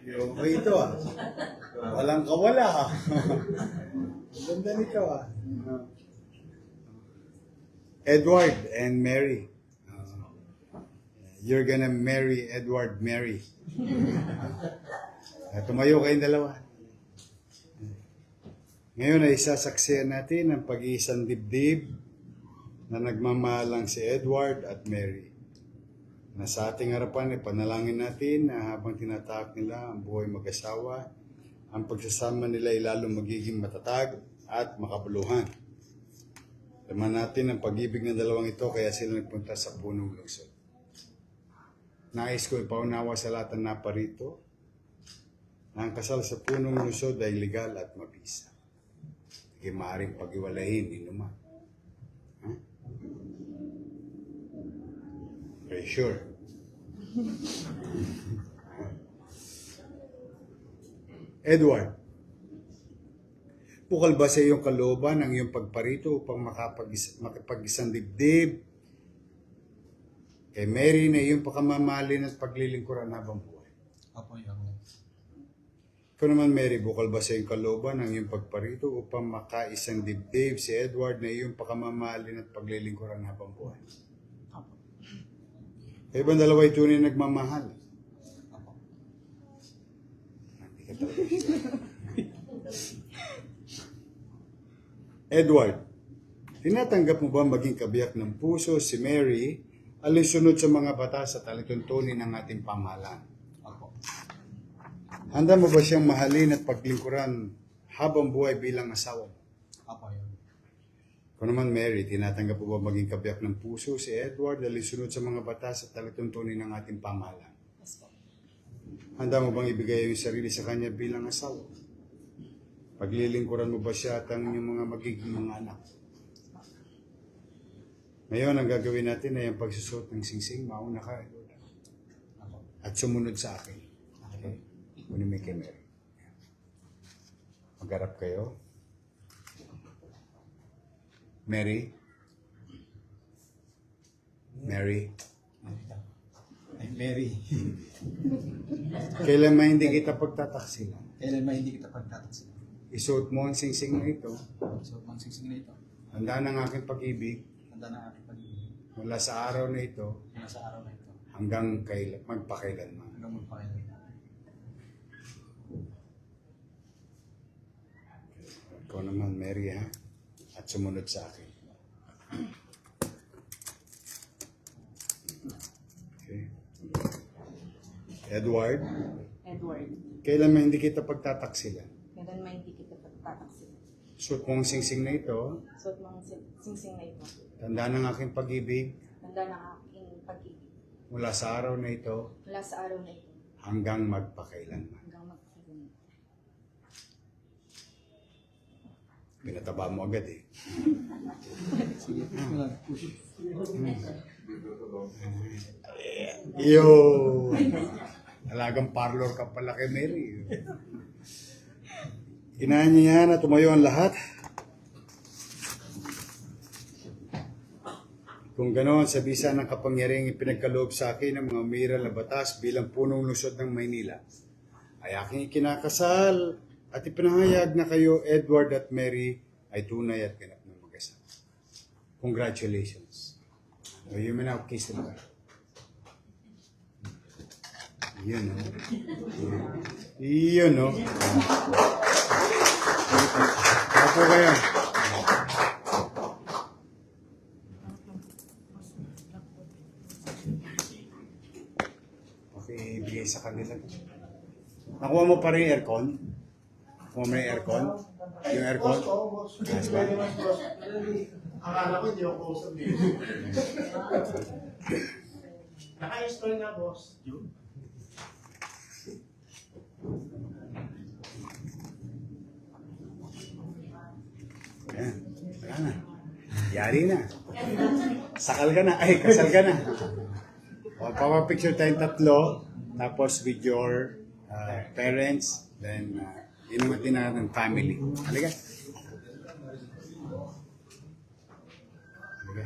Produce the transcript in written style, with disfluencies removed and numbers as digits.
Yung ito walang kawala Ganda nito Edward and Mary. You're gonna marry Edward Mary. Tumayo kayong dalawa. Ngayon ay isasaksihan natin ang pag-iisang dibdib na nagmamahalang si Edward at Mary. Na sa ating harapan ay panalangin natin na habang tinatahak nila ang buhay mag-asawa, ang pagsasama nila ay lalong magiging matatag at makabuluhan. Laman natin ang pag-ibig ng dalawang ito kaya sila nagpunta sa punong lungsod. Nais ko ipaunawa sa lahat ng naparito na ang kasal sa punong lungsod ay legal at mabisa. Hindi maaaring pag-iwalayin inuman. Okay, sure. Edward, bukal ba sa iyong kalooban ang iyong pagparito upang makapag-isang dibdib kay Mary na iyong pakamamahalin at paglilingkuran habang buhay? Apo, Your Honor. Ikaw naman, Mary, bukal ba sa iyong kalooban ang iyong pagparito upang makaisang dibdib si Edward na iyong pakamamahalin at paglilingkuran habang buhay? Apo. Kaya ibang dalawa ay tunay nagmamahal? Apo. Hindi ka talaga. Edward, tinatanggap mo ba maging kabiyak ng puso si Mary alinsunod sa mga batas at alituntunin ng ating pamahalaan? Apo. Handa mo ba siyang mahalin at paglingkuran habang buhay bilang asawa mo? Apo, Your Honor. Kung naman, Mary, tinatanggap mo ba maging kabiyak ng puso si Edward alinsunod sa mga batas at alituntunin ng ating pamahalaan? Yes po. Handa mo bang ibigay yung sarili sa kanya bilang asawa? Paglilingkuran mo ba siya at ang inyong mga magiging mga anak? Ngayon, ang gagawin natin ay ang pagsusot ng singsing. Mauna ka, Edward. Apo. At sumunod sa akin. Okay? Kunin mo kay Mary. Magharap kayo. Mary? Mary? Ay, Mary. Kailan man hindi kita pagtataksilan? Kailan man hindi kita pagtataksilan? Isuot mo ang singsing na ito. So, magsingsing na ito. Handa ng aking pag-ibig Handa na aking pag-ibig. mula sa araw na ito Mula sa araw na ito. hanggang magpakailanman. Hanggang magpakailan. Ikaw naman, Mary, ha? At sumunod sa akin. Okay. Edward, Edward, kailan man hindi kita pagtataksilan? kailan man hindi kita pagtataksilan. Suot mo ang singsing na ito, Suot mo ang singsing na ito. tanda ng aking pag-ibig Handa ng aking pag-ibig. mula sa araw na ito Mula sa araw na ito hanggang magpakailanman. hanggang magpakailan. Pinataba mo agad eh. Sige, wala. Push. Yo! Talagang parlor ka pala kay Mary. Inahan niya yan at tumayo ang lahat. Kung ganoon, sa bisa ng kapangyarihang ipinagkaloob sa akin ng mga umiral na batas bilang punong lungsod ng Maynila, ay aking ikinakasal at ipinahayag na kayo, Edward at Mary, ay tunay at ganap ng mag-asawa. Congratulations. So, you may now kiss them. Yun, no? Yun, no? Apo kayo. Okay, ibigay sa kanila. Nakuha mo pa rin yung aircon? Nakuha mo yung aircon? Yung aircon? Yes, ba? Akala ko hindi ako kausap eh. Naka-install na, boss. Yun. Ayan, wala na. Yari na. Sakal ka na. Ay, kasal ka na. O, papapicture tayong tatlo. Tapos with your parents. Then, inumatin na ng family. Halika. Halika.